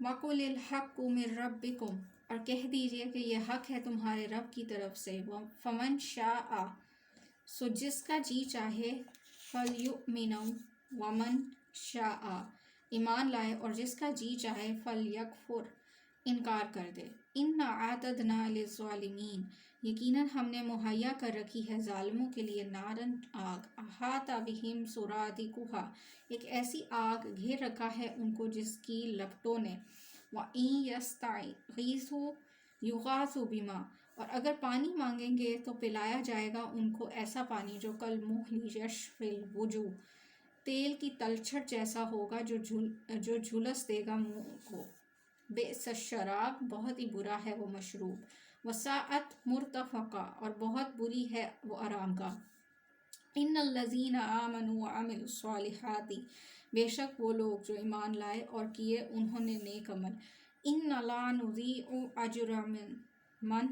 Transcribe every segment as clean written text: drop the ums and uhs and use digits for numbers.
وَقُلِ الْحَقُّ مِن رَبِّكُمْ، اور کہہ دیجئے کہ یہ حق ہے تمہارے رب کی طرف سے. فَمَن شَاءَ، سو جس کا جی چاہے، فَلْيُؤْمِنْ وَمَن شَاءَ، ایمان لائے، اور جس کا جی چاہے فَلْيَكْفُرْ، انکار کر دے. اِنَّا أَعْتَدْنَا لِلظَّالِمِينَ، یقیناً ہم نے مہیا کر رکھی ہے ظالموں کے لیے نارن آگ. احاط بہم سرادقها، ایک ایسی آگ گھیر رکھا ہے ان کو جس کی لپٹوں نے. وَإِن يَسْتَغِيثُوا يُغَاثُوا بِمَاءٍ، اور اگر پانی مانگیں گے تو پلایا جائے گا ان کو ایسا پانی جو کالمہل یشوی الوجوہ، تیل کی تلچھٹ جیسا ہوگا جو جھلس دے گا منہ کو. بئس الشراب، بہت ہی برا ہے وہ مشروب. وساءت مرتفقہ، اور بہت بری ہے وہ آرام گاہ. ان الذین آمنوا وعملوا الصالحات، بے شک وہ لوگ جو ایمان لائے اور کیے انہوں نے نیک عمل. ان لا نضیع اجر من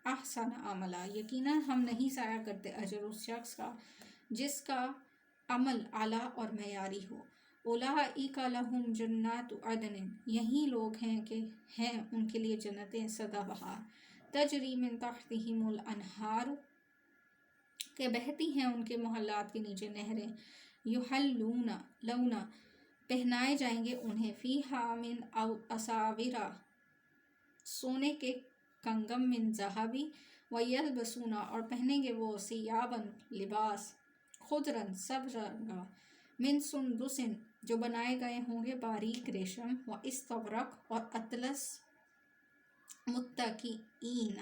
احسن عملا، یقیناً ہم نہیں ضائع کرتے اجر اس شخص کا جس کا عمل اعلیٰ اور معیاری ہو. اولئک لہم جنات عدن، یہی لوگ ہیں کہ ہیں ان کے لیے جنتیں سدا بہار. تجری من تحتہم الانہار، کہ بہتی ہیں ان کے محلات کے نیچے نہریں. یحلون لونا، پہنائے جائیں گے انہیں. فیہا من اساور، سونے کے کنگن. من ذہب، ویلبسون، اور پہنیں گے وہ ثیابا لباس. خضرا، سبز رنگا. من سندس، جو بنائے گئے ہوں گے باریک ریشم. واستبرق، اور اطلس. متکئین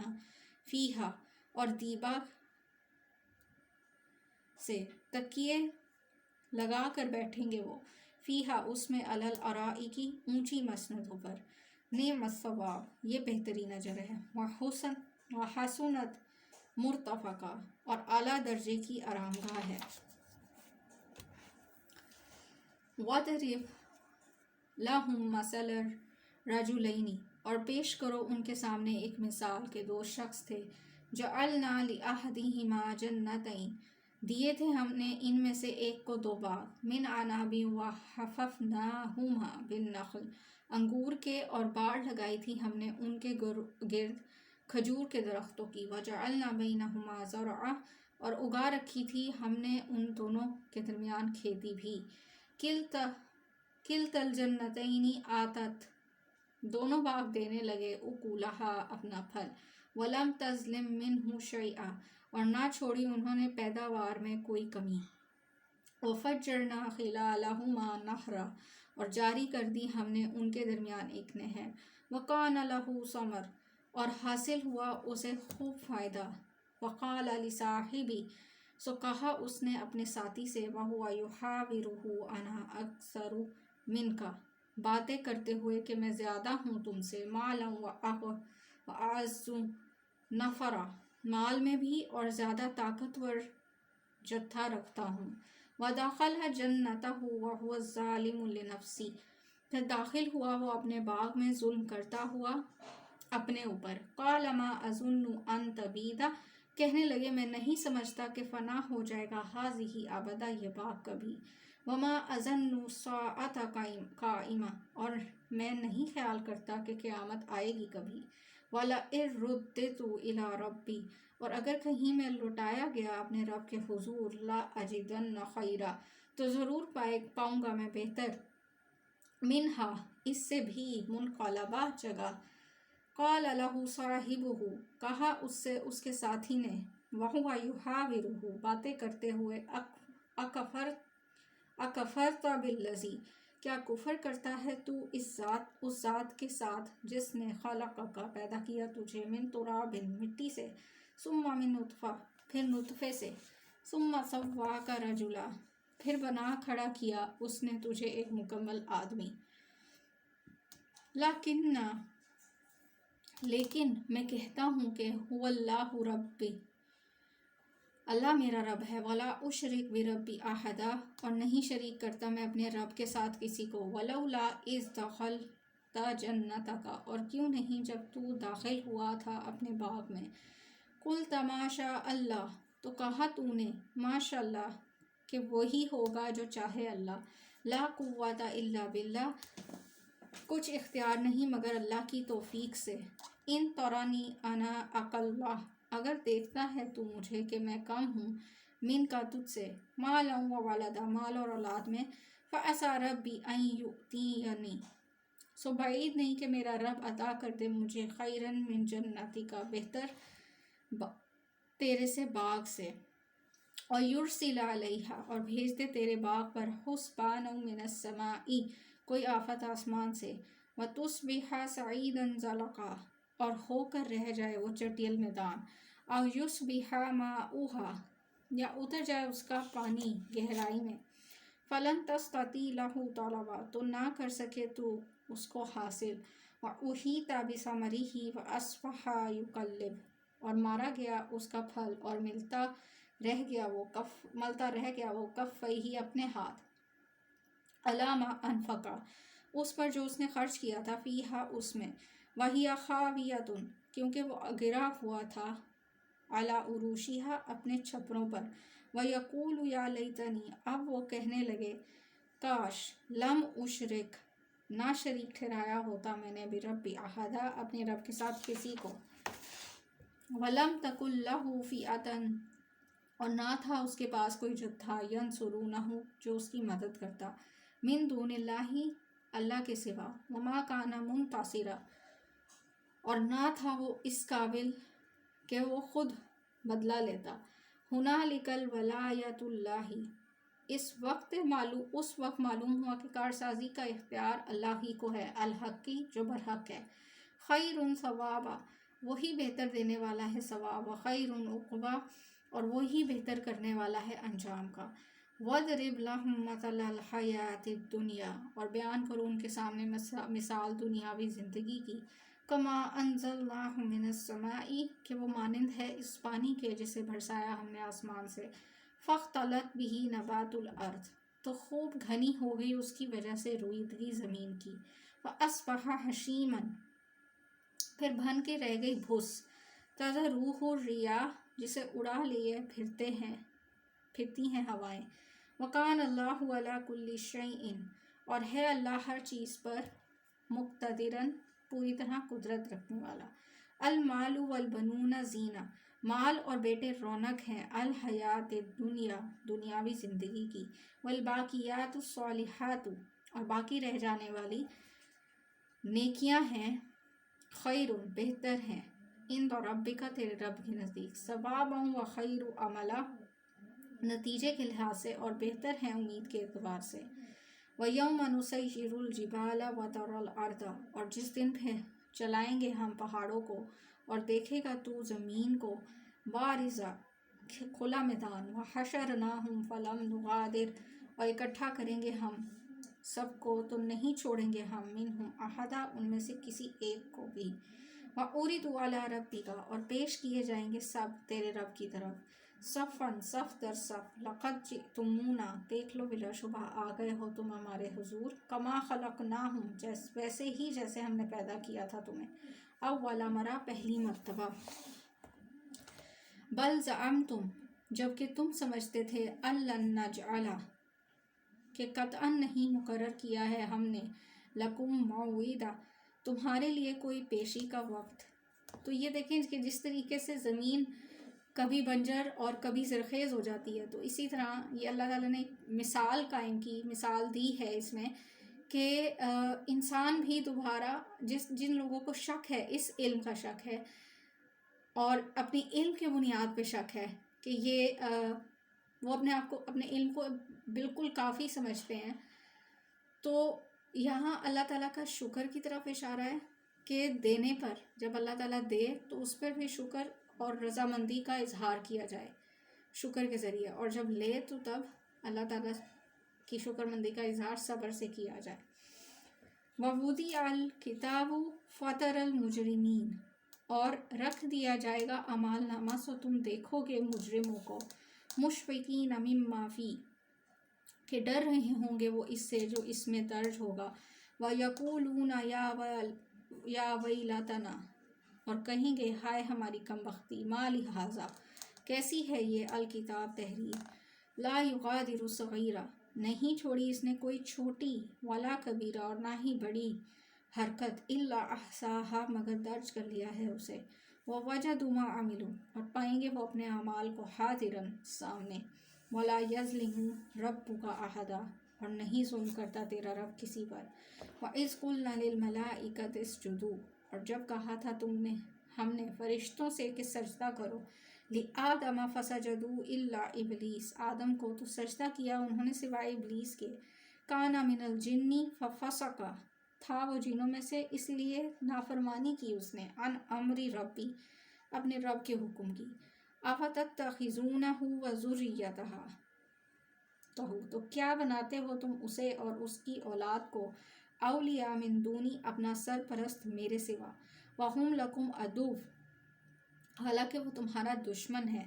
فیہا، اور دیباج سے تکیے لگا کر بیٹھیں گے وہ. فیہا، اس میں. علی الارائک، اونچی مسندوں پر. نعم الثواب، یہ بہترین اجر ہے. وحسنت مرتفقہ، اور اعلیٰ درجے کی آرام گاہ ہے. وَاضْرِبْ لَهُم مَثَلَ الرَّجُلَيْنِ، اور پیش کرو ان کے سامنے ایک مثال کے دو شخص تھے. جَعَلْنَا لِأَحَدِهِمَا جَنَّتَيْنِ، دیے تھے ہم نے ان میں سے ایک کو دو باغ. من اعناب، وحففناہما بالنخل، انگور کے، اور باڑ لگائی تھی ہم نے ان کے گرد کھجور کے درختوں کی. وَجَعَلْنَا بَيْنَهُمَا زَرْعًا، اور اگا رکھی تھی ہم نے ان دونوں کے درمیان کھیتی بھی. کلتا الجنتین آتت، دونوں باغ دینے لگے اکولہا، اپنا پھل. ولم تظلم منہ شیئا، اور نہ چھوڑی انہوں نے پیداوار میں کوئی کمی. وفجرنا خلالہما نہرا، اور جاری کر دی ہم نے ان کے درمیان ایک نہر. وکان لہ ثمر، اور حاصل ہوا اسے خوب فائدہ. وقال لصاحبہ، سو کہا اس نے اپنے ساتھی سے. وہو یحاورہ انا اکثر منک، باتیں کرتے ہوئے کہ میں زیادہ ہوں تم سے. مالا واعز نفرا، مال میں بھی اور زیادہ طاقتور جتھا رکھتا ہوں. ودخل جنتہ وہو ظالم لنفسہ، پھر داخل ہوا وہ اپنے باغ میں ظلم کرتا ہوا اپنے اوپر. قال ما اظن ان تبید، کہنے لگے میں نہیں سمجھتا کہ فنا ہو جائے گا. ہذہ ابدا، یہ باغ کبھی. وما اظن الساعۃ قائمہ، اور میں نہیں خیال کرتا کہ قیامت آئے گی کبھی. ولئن رددت الی ربی، اور اگر کہیں میں لوٹایا گیا اپنے رب کے حضور. لاجدن خیرا، تو ضرور پاؤں گا میں بہتر. منہا، اس سے بھی. منقلبہ، جگہ. قال لہ صاحبہ، کہا اس سے اس کے ساتھی نے. وہو یحاورہ، باتیں کرتے ہوئے. اکفرت بالذی، کیا کفر کرتا ہے تو اس ذات کے ساتھ جس نے خلقک، پیدا کیا تجھے. من تراب، مٹی سے. ثم من نطفہ، پھر نطفے سے. ثم سواک رجلا، پھر بنا کھڑا کیا اس نے تجھے ایک مکمل آدمی. لیکن میں کہتا ہوں کہ هو اللہ ربی، اللہ میرا رب ہے. ولا اشرک بربی احدا، اور نہیں شریک کرتا میں اپنے رب کے ساتھ کسی کو. ولولا اذ دخلت جنتک، اور کیوں نہیں جب تو داخل ہوا تھا اپنے باغ میں. قلت ما شاء اللہ، تو کہا تو نے ماشاء اللہ، کہ وہی ہوگا جو چاہے اللہ. لا قوت الا باللہ، کچھ اختیار نہیں مگر اللہ کی توفیق سے۔ ان ترانی انا اقل، اگر دیکھتا ہے تو مجھے کہ میں کم ہوں، من کا تجھ سے، مالا و ولدا، مال اور اولاد میں، فعسیٰ ربی ان یؤتینی، سو بعید نہیں کہ میرا رب عطا کر دے مجھے، خیرن من جنتی کا، بہتر تیرے سے باغ سے، اور یرسل علیہا، اور بھیج دے تیرے باغ پر، حسبانا من السماء، کوئی آفت آسمان سے، وتصبح صعیدا زلقا، اور ہو کر رہ جائے وہ چٹیل میدان، او یصبح ماؤہا، یا اتر جائے اس کا پانی گہرائی میں، فلن تستطیع لہ طلبا، تو نہ کر سکے تو اس کو حاصل، وأحیط بثمرہ فأصبح یقلب، اور مارا گیا اس کا پھل اور ملتا رہ گیا وہ کفیہ، اپنے ہاتھ، علی ما انفقا، اس پر جو اس نے خرچ کیا تھا، فیہا، اس میں، وہی خاویۃ، کیونکہ وہ گرا ہوا تھا، علی عروشہا، اپنے چھپروں پر، ویقول یا لیتنی، اب وہ کہنے لگے کاش، لم اشرک، نہ شریک ٹھہرایا ہوتا میں نے، بربی احدا، اپنے رب کے ساتھ کسی کو، ولم تکن لہ فئۃ، اور نہ تھا اس کے پاس کوئی جتھا، ینصرونہ، جو اس کی مدد کرتا، من دون اللہ، اللہ کے سوا، وما کان منتصرا، اور نہ تھا وہ اس قابل کہ وہ خود بدلہ لیتا، ہنالک الولایۃ اللہ، اس وقت معلوم ہوا کہ کارسازی کا اختیار اللہ ہی کو ہے، الحق کی، جو برحق ہے، خیر ثوابا، وہی بہتر دینے والا ہے ثواب، خیر عقبا، اور وہی بہتر کرنے والا ہے انجام کا، وَاضْرِبْ لَهُم مَثَلَ الْحَيَاةِ الدُّنْيَا، اور بیان کرو ان کے سامنے مثال دنیاوی زندگی کی، کما انزلناہ من السماء، کہ وہ مانند ہے اس پانی کے جسے برسایا ہم نے آسمان سے، فاختلط بہ نبات الارض، تو خوب گھنی ہو گئی اس کی وجہ سے رویدگی زمین کی، فاصبح ہشیما، پھر بن کے رہ گئی بھس، تذروہ الرياح، جسے اڑا لیے پھرتی ہیں ہوائیں، وکان اللہ علی کل شیء، اور ہے اللہ ہر چیز پر، مقتدرا، پوری طرح قدرت رکھنے والا، المال والبنون زینہ، مال اور بیٹے رونق ہیں، الحیات الدنیا، دنیاوی زندگی کی، والباقیات الصالحات، اور باقی رہ جانے والی نیکیاں ہیں، خیر، بہتر ہیں، عند ربک، تیرے رب کے نزدیک، ثوابا و خیر عملا، نتیجے کے لحاظ سے، اور بہتر ہیں امید کے اعتبار سے، وَيَوْمَ نُسَيِّرُ الْجِبَالَ وَتَرَى الْأَرْضَ، اور جس دن پہ چلائیں گے ہم پہاڑوں کو، اور دیکھے گا تو زمین کو، بارزہ، کھلا میدان، وَحَشَرْنَاهُمْ فَلَمْ نُغَادِرْ، اور اکٹھا کریں گے ہم سب کو تو نہیں چھوڑیں گے ہم، منہم احدا، ان میں سے کسی ایک کو بھی، وَعُرِضُوا عَلَىٰ رَبِّكَ، اور پیش کیے جائیں گے سب تیرے رب کی طرف، صفاً، صف در صف، لقد جئتمونا، دیکھ لو بلا شبہ آ گئے ہو تم ہمارے حضور، کما خلقناہم، ویسے ہی جیسے ہم نے پیدا کیا تھا تمہیں، اول مرہ، پہلی مرتبہ، بل زعمتم، جبکہ تم سمجھتے تھے، ان لن نجعل، کہ قطعاً نہیں مقرر کیا ہے ہم نے، لکم موعدا، تمہارے لیے کوئی پیشی کا وقت۔ تو یہ دیکھیں کہ جس طریقے سے زمین کبھی بنجر اور کبھی زرخیز ہو جاتی ہے، تو اسی طرح یہ اللہ تعالیٰ نے مثال قائم کی، مثال دی ہے اس میں کہ انسان بھی دوبارہ جن لوگوں کو شک ہے، اس علم کا شک ہے اور اپنی علم کے بنیاد پہ شک ہے کہ یہ وہ اپنے آپ کو، اپنے علم کو بالکل کافی سمجھتے ہیں، تو یہاں اللہ تعالیٰ کا شکر کی طرف اشارہ ہے کہ دینے پر، جب اللہ تعالیٰ دے تو اس پر بھی شکر اور رضامندی کا اظہار کیا جائے شکر کے ذریعے، اور جب لے تو تب اللہ تعالیٰ کی شکر مندی کا اظہار صبر سے کیا جائے۔ وَوُضِعَ الْكِتَابُ فَتَرَى الْمُجْرِمِينَ، اور رکھ دیا جائے گا اعمال نامہ، سو تم دیکھو گے مجرموں کو، مشفقین مما فی، کہ ڈر رہے ہوں گے وہ اس سے جو اس میں درج ہوگا، وَيَقُولُونَ یا ویلتنا، اور کہیں گے ہائے ہماری کم بختی، ما لہذا، کیسی ہے یہ الکتاب تحریر، لا یغادر صغیرہ، نہیں چھوڑی اس نے کوئی چھوٹی، ولا کبیرہ، اور نہ ہی بڑی، حرکت الا احصاها مگر درج کر لیا ہے اسے، ووجدوا ما عملوا اور پائیں گے وہ اپنے اعمال کو حاضرا سامنے، ولا یظلم ربک احدا اور نہیں ظلم کرتا تیرا رب کسی پر، وَإِذْ قُلْنَا لِلْمَلَائِكَةِ اسْجُدُوا اور جب کہا تھا ہم نے فرشتوں سے کہ سجدہ کرو، لِآدَمَ فَسَجَدُوا إِلَّا إِبْلِيسَ آدم کو تو سجدہ کیا انہوں نے سوائے ابلیس کے، کَانَ مِنَ الْجِنِّ فَفَسَقَ تھا وہ جنوں میں سے اس لیے نافرمانی کی اس نے، عن امر ربی اپنے رب کے حکم کی، أَفَتَتَّخِذُونَهُ وَذُرِّيَّتَهُ تو کیا بناتے ہو تم اسے اور اس کی اولاد کو اولیاء من دونی اپنا سرپرست میرے سوا، وَهُمْ لَكُمْ عَدُوٌّ حالانکہ وہ تمہارا دشمن ہے،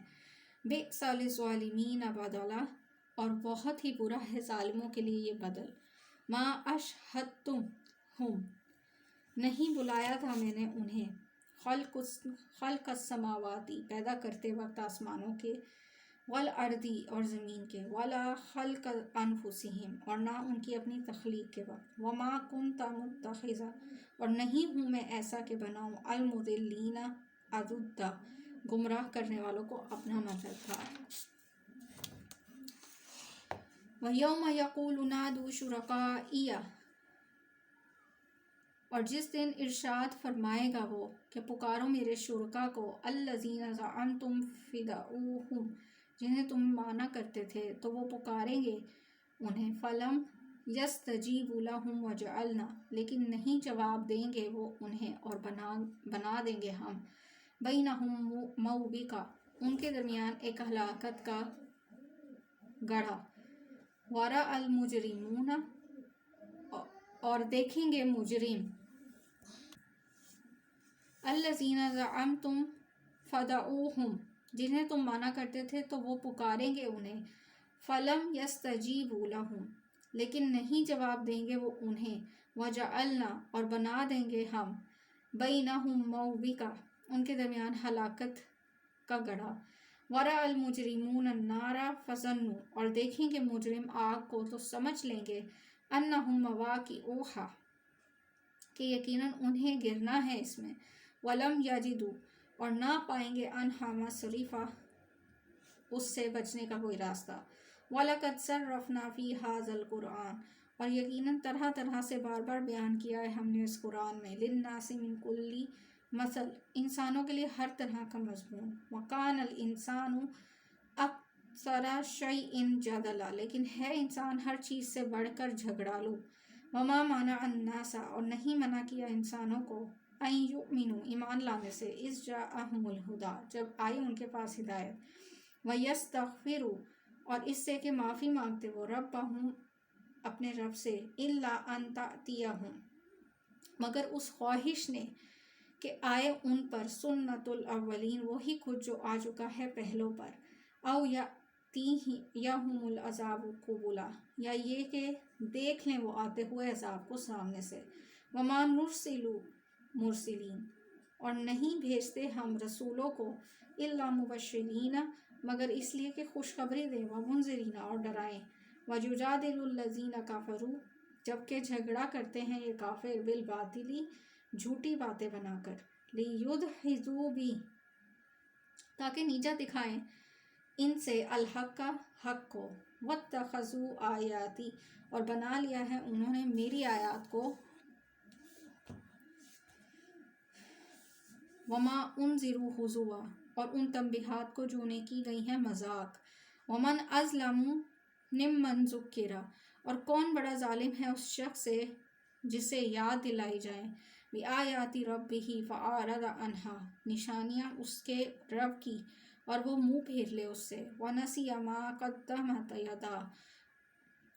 بِئْسَ لِلظَّالِمِینَ بَدَلًا اور بہت ہی برا ہے ظالموں کے لیے یہ بدل، مَا أَشْهَدتُّمْ نہیں بلایا تھا میں نے انہیں، خلق السماواتی پیدا کرتے وقت آسمانوں کے، والارضی اور زمین کے، ولا خلق انفسہم اور نہ ان کی اپنی تخلیق کے وقت، وما کنت متخذا اور نہیں ہوں میں ایسا کہ بناؤں المضلین عضدا گمراہ کرنے والوں کو اپنا مددگار، وَيَوْمَ يَقُولُ نَادُوا شُرَكَائِیَ اور جس دن ارشاد فرمائے گا وہ کہ پکارو میرے شرکا کو، الذین زعمتم فدعوہم جنہیں تم مانا کرتے تھے تو وہ پکاریں گے انہیں، فلم یستجیبوا لہم وجعلنا لیکن نہیں جواب دیں گے وہ انہیں اور بنا دیں گے ہم، بینہم موبقہ ان کے درمیان ایک ہلاکت کا گڑھا، ورأى المجرمون اور دیکھیں گے مجرم، الذین زعمتم فدعوہم جنہیں تم مانا کرتے تھے تو وہ پکاریں گے انہیں، فلم یستجیبوا لہم لیکن نہیں جواب دیں گے وہ انہیں، وجعلنا اور بنا دیں گے ہم، بینہم موبقہ ان کے درمیان ہلاکت کا گڑھا، ورأى المجرمون النار فظنوا اور دیکھیں گے مجرم آگ کو تو سمجھ لیں گے، انہم مواقعوہا کہ یقیناً انہیں گرنا ہے اس میں، ولم یجدوا اور نہ پائیں گے عنہا مصرفا اس سے بچنے کا کوئی راستہ، وَلَقَدْ صَرَّفْنَا فِي هَذَا الْقُرْآنِ اور یقیناً طرح طرح سے بار بار بیان کیا ہے ہم نے اس قرآن میں، لِلنَّاسِ مِن كُلِّ مثل انسانوں کے لیے ہر طرح کا مضمون، وَكَانَ الْإِنسَانُ أَكْثَرَ شَيْءٍ جَدَلًا لیکن ہے انسان ہر چیز سے بڑھ کر جھگڑالو، وَمَا مَنَعَ النَّاسَ اور نہیں منع کیا انسانوں کو، أَن يُؤْمِنُوا ایمان لانے سے، إِذْ جَاءَهُمُ الْهُدىٰ جب آئی ان کے پاس ہدایت، وَيَسْتَغْفِرُوا اور اس سے کہ معافی مانگتے وہ، ربہم اپنے رب سے، إِلَّا أَن تَأْتِیَہُم مگر اس خواہش نے کہ آئے ان پر، سنت الاولین وہی خود جو آ چکا ہے پہلوں پر، او یأتیہم العذاب قبلا یا یہ کہ دیکھ لیں وہ آتے ہوئے عذاب کو سامنے سے، وما نرسل مرسلین اور نہیں بھیجتے ہم رسولوں کو، الا مبشرین مگر اس لیے کہ خوشخبری دیں، ومنذرین اور ڈرائیں، ویجادل الذین کفروا جبکہ جھگڑا کرتے ہیں یہ کافر، بالباطل جھوٹی باتیں بنا کر، لیدحضوا بہ تاکہ نیچا دکھائیں ان سے، الحق کا حق کو، واتخذوا آیاتی اور بنا لیا ہے انہوں نے میری آیات کو، وما انذروا ہزوا اور ان تنبیہات کو جو انہیں کی گئی ہیں مذاق، ومن اظلم ممن ذکر اور کون بڑا ظالم ہے اس شخص سے جسے یاد دلائی جائیں، بآیات ربہ فأعرض عنہا نشانیاں اس کے رب کی اور وہ منہ پھیر لے اس سے، ونسی ما قدمت یداہ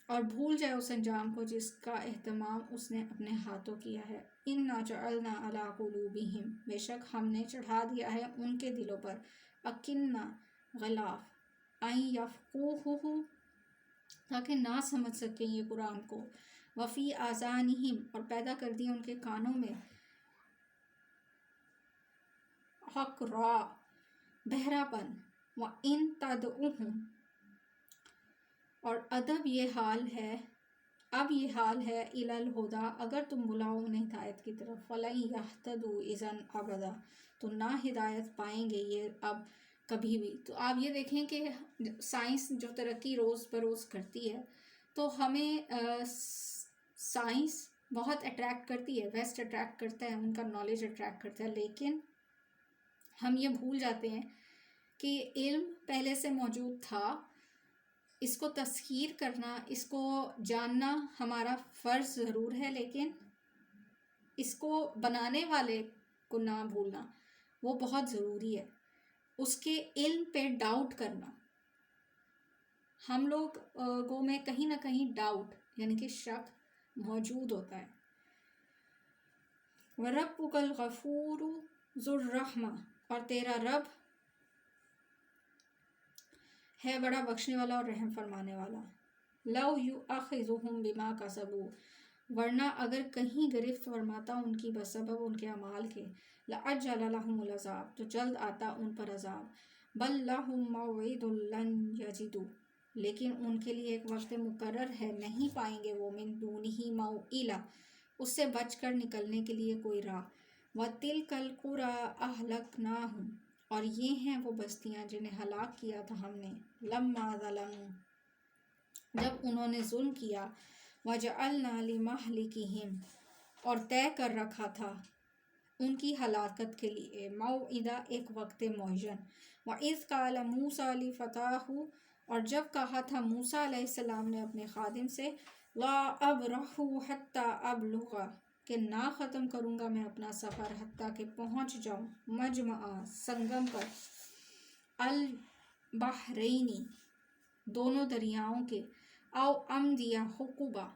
اور بھول جائے اس انجام کو جس کا اہتمام اس نے اپنے ہاتھوں کیا ہے، انا جعلنا علی قلوبہم بے شک ہم نے چڑھا دیا ہے ان کے دلوں پر، اکنہ غلاف، ان یفقہوہ تاکہ نہ سمجھ سکیں یہ قرآن کو، وفی آذانہم اور پیدا کر دیا ان کے کانوں میں، حقرا بہرا پن، وَإِن تدعوہم اور ادب یہ حال ہے اب یہ حال ہے الی الہدا، اگر تم بلاؤ انہیں ہدایت کی طرف، فلن یہتدوا اذا ابدا، تو نہ ہدایت پائیں گے یہ اب کبھی بھی۔ تو آپ یہ دیکھیں کہ سائنس جو ترقی روز بروز کرتی ہے تو ہمیں سائنس بہت اٹریکٹ کرتی ہے، ویسٹ اٹریکٹ کرتا ہے، ان کا نالج اٹریکٹ کرتا ہے، لیکن ہم یہ بھول جاتے ہیں کہ علم پہلے سے موجود تھا، اس کو تسخیر کرنا، اس کو جاننا ہمارا فرض ضرور ہے، لیکن اس کو بنانے والے کو نہ بھولنا وہ بہت ضروری ہے۔ اس کے علم پہ ڈاؤٹ کرنا، ہم لوگوں میں کہیں نہ کہیں ڈاؤٹ یعنی کہ شک موجود ہوتا ہے۔ وَرَبُّكَ الْغَفُورُ ذُو الرَّحْمَةِ، اور تیرا رب ہے بڑا بخشنے والا اور رحم فرمانے والا۔ لَوْ يُؤَاخِذُهُم بِمَا كَسَبُوا، ورنہ اگر کہیں گرفت فرماتا ان کی بسبب ان کے اعمال کے، لَأَجَّلَ لَهُمُ الْعَذَابَ، تو جلد آتا ان پر عذاب، بَل لَّهُم مَّوْعِدٌ لَّن يَجِدُوا، لیکن ان کے لیے ایک وقت مقرر ہے، نہیں پائیں گے وہ، مِن دُونِهِ مَوْئِلًا، اس سے بچ کر نکلنے کے لیے کوئی راہ۔ وَتِلْكَ الْقُرَىٰ أَهْلَكْنَاهُمْ، اور یہ ہیں وہ بستیاں جنہیں ہلاک کیا تھا ہم نے، لَمَّا ظَلَمُوا، جب انہوں نے ظلم کیا، وَجَعَلْنَا لِمَهْلِكِهِمْ، اور طے کر رکھا تھا ان کی ہلاکت کے لیے، موعدہ ایک وقت معین۔ وَإِذْ قَالَ مُوسَىٰ لِفَتَاهُ، اور جب کہا تھا موسیٰ علیہ السلام نے اپنے خادم سے، لَا أَبْرَحُ حَتَّىٰ أَبْلُغَ، کہ نہ ختم کروں گا میں اپنا سفر حتیٰ کہ پہنچ جاؤں، مجمع سنگم پر، البحرین دونوں دریاؤں کے، او امضی حقبا،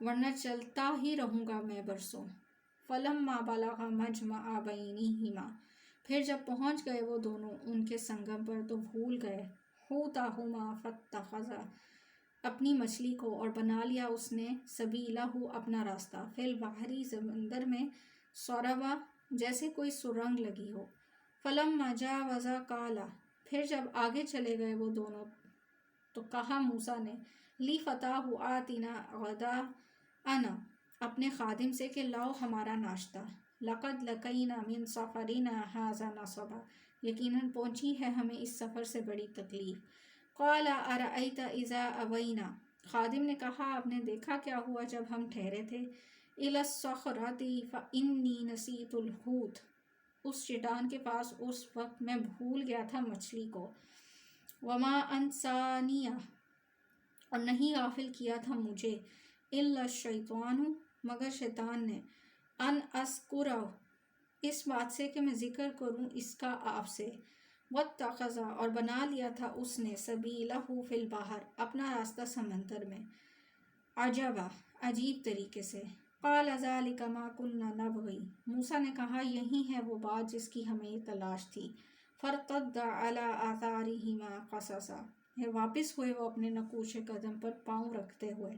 ورنہ چلتا ہی رہوں گا میں برسوں۔ فلما بلغ مجمع بینہما، پھر جب پہنچ گئے وہ دونوں ان کے سنگم پر، تو بھول گئے حوتہما فاتخذ، اپنی مچھلی کو، اور بنا لیا اس نے سبیلہ اپنا راستہ، فی البحر سمندر میں، سربا جیسے کوئی سرنگ لگی ہو۔ فلما جاوزا قالا، پھر جب آگے چلے گئے وہ دونوں تو کہا موسیٰ نے، لی فتاہ آتنا غداءنا، اپنے خادم سے کہ لاؤ ہمارا ناشتہ، لقد لقینا من سفرنا ھذا نصبا، یقیناً پہنچی ہے ہمیں اس سفر سے بڑی تکلیف۔ قال ارأیت اذا اوینا، خادم نے کہا آپ نے دیکھا کیا ہوا جب ہم ٹھہرے تھے، الی الصخرۃ فانی نسیت الحوت، اس چٹان کے پاس اس وقت میں بھول گیا تھا مچھلی کو، وما انسانیہ، اور نہیں غافل کیا تھا مجھے، الا الشیطان، مگر شیطان نے، ان اذکرہ، اس بات سے کہ میں ذکر کروں اس کا آپ سے، واتخذ، اور بنا لیا تھا اس نے، سبیلہ فی البحر، اپنا راستہ سمندر میں، عجبا، عجیب طریقے سے۔ قال ذلک ما کنا نبغی، موسیٰ نے کہا یہی ہے وہ بات جس کی ہمیں تلاش تھی۔ فارتدا علی آثارہما قصصا، واپس ہوئے وہ اپنے نقوش قدم پر پاؤں رکھتے ہوئے۔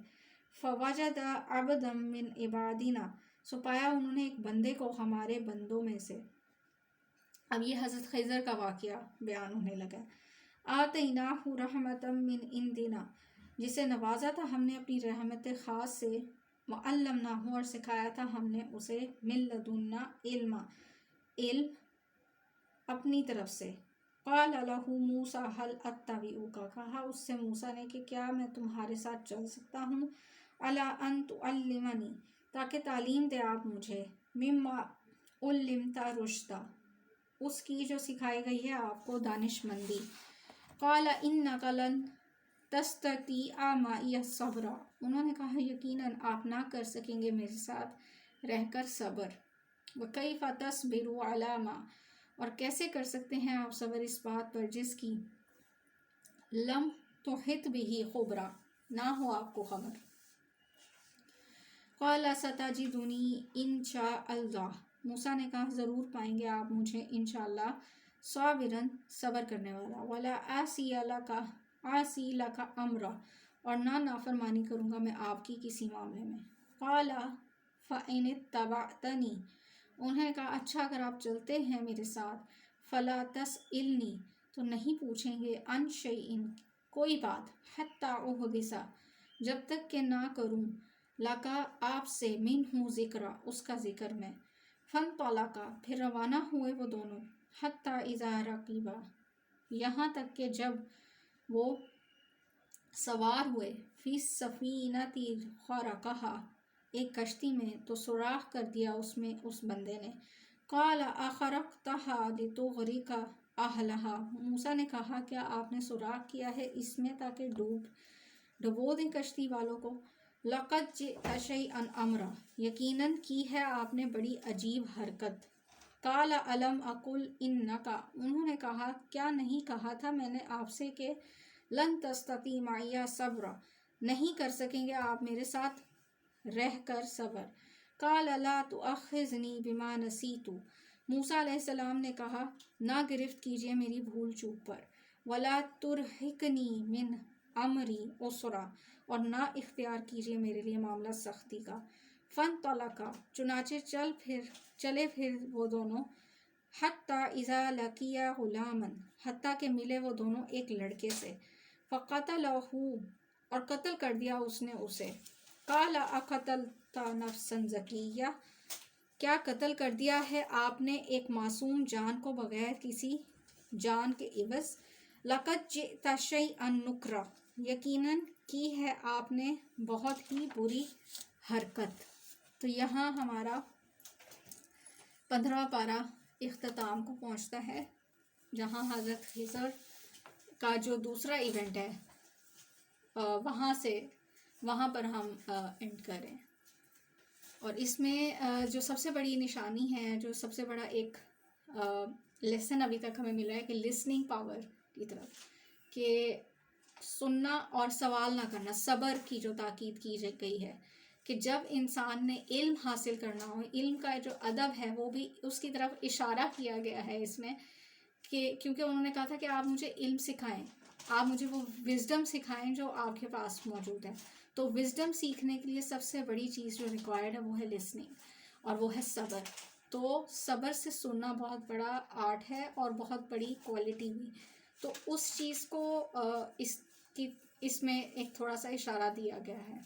فوجد عبدا من عبادنا، سو پایا انہوں نے ایک بندے کو ہمارے بندوں میں سے۔ اب یہ حضرت خضر کا واقعہ بیان ہونے لگا۔ آتیناہ رحمتا من عندنا، جسے نوازا تھا ہم نے اپنی رحمت خاص سے، وعلمناہ، اور سکھایا تھا ہم نے اسے، من لدنا علما، علم اپنی طرف سے۔ قال لہ موسیٰ هل اتبعک، کہا اس سے موسیٰ نے کہ کیا میں تمہارے ساتھ چل سکتا ہوں، علی ان تعلمنی، تاکہ تعلیم دے آپ مجھے، مما علمت رشدا، اس کی جو سکھائی گئی ہے آپ کو دانش مندی۔ قال انک لن تستطیع معی صبر، انہوں نے کہا یقیناً آپ نہ کر سکیں گے میرے ساتھ رہ کر صبر۔ وکیف تصبر علی ما، اور کیسے کر سکتے ہیں آپ صبر اس بات پر جس کی، لم تحط بہ خبرا، نہ ہو آپ کو خبر۔ قال ستجدنی ان شاء اللہ، موسیٰ نے کہا ضرور پائیں گے آپ مجھے انشاءاللہ صابراً، صبر کرنے والا، ولا عاصی لک امرا، اور نہ نافرمانی کروں گا میں آپ کی کسی معاملے میں۔ قال فإن اتبعتنی، انہوں نے کہا اچھا اگر آپ چلتے ہیں میرے ساتھ، فلا تسألنی، تو نہیں پوچھیں گے، عن شیء، کوئی بات، حتی احدث، جب تک کہ نہ کروں لکا آپ سے منہ ذکرہ اس کا ذکر میں. فانطلقا پھر روانہ ہوئے وہ دونوں، حتی اذا رکبا یہاں تک کہ جب وہ سوار ہوئے، فی السفینۃ خرقہا ایک کشتی میں، تو سوراخ کر دیا اس میں اس بندے نے. قال اخرقتہا لتغرق اہلہا موسیٰ نے کہا کیا آپ نے سوراخ کیا ہے اس میں تاکہ ڈبو دیں کشتی والوں کو. لقد جئت شیئا امرا یقیناً کی ہے آپ نے بڑی عجیب حرکت. قال الم اقل انکا انہوں نے کہا کیا نہیں کہا تھا میں نے آپ سے کہ لن تستطیع معی صبرا نہیں کر سکیں گے آپ میرے ساتھ رہ کر صبر. قال لا تؤاخذنی بما نسیت موسیٰ علیہ السلام نے کہا نہ گرفت کیجیے میری بھول چوک پر. ولا ترہقنی من امری عسرا اور نہ اختیار کیجیے میرے لیے معاملہ سختی کا. فانطلقا چنانچہ چلے پھر وہ دونوں، حتی اذا لقیا غلاما حتیٰ کہ ملے وہ دونوں ایک لڑکے سے. فقتلہ اور قتل کر دیا اس نے اسے. قال اقتلت نفسا زکیہ کیا قتل کر دیا ہے آپ نے ایک معصوم جان کو بغیر کسی جان کے عوض. لقد جئت شیئا نکرا یقیناً کی ہے آپ نے بہت ہی بری حرکت. تو یہاں ہمارا 15واں پارہ اختتام کو پہنچتا ہے، جہاں حضرت خضر کا جو دوسرا ایونٹ ہے وہاں پر ہم اینڈ کریں. اور اس میں جو سب سے بڑی نشانی ہے، جو سب سے بڑا ایک لیسن ابھی تک ہمیں ملا ہے کہ لسننگ پاور کی طرف، کہ سننا اور سوال نہ کرنا، صبر کی جو تاکید کی گئی ہے، کہ جب انسان نے علم حاصل کرنا ہو، علم کا جو ادب ہے وہ بھی اس کی طرف اشارہ کیا گیا ہے اس میں، کہ کیونکہ انہوں نے کہا تھا کہ آپ مجھے علم سکھائیں، آپ مجھے وہ وزڈم سکھائیں جو آپ کے پاس موجود ہے. تو وزڈم سیکھنے کے لیے سب سے بڑی چیز جو ریکوائرڈ ہے وہ ہے لسننگ، اور وہ ہے صبر. تو صبر سے سننا بہت بڑا آرٹ ہے اور بہت بڑی کوالٹی بھی. تو اس چیز کو اس میں ایک تھوڑا سا اشارہ دیا گیا ہے.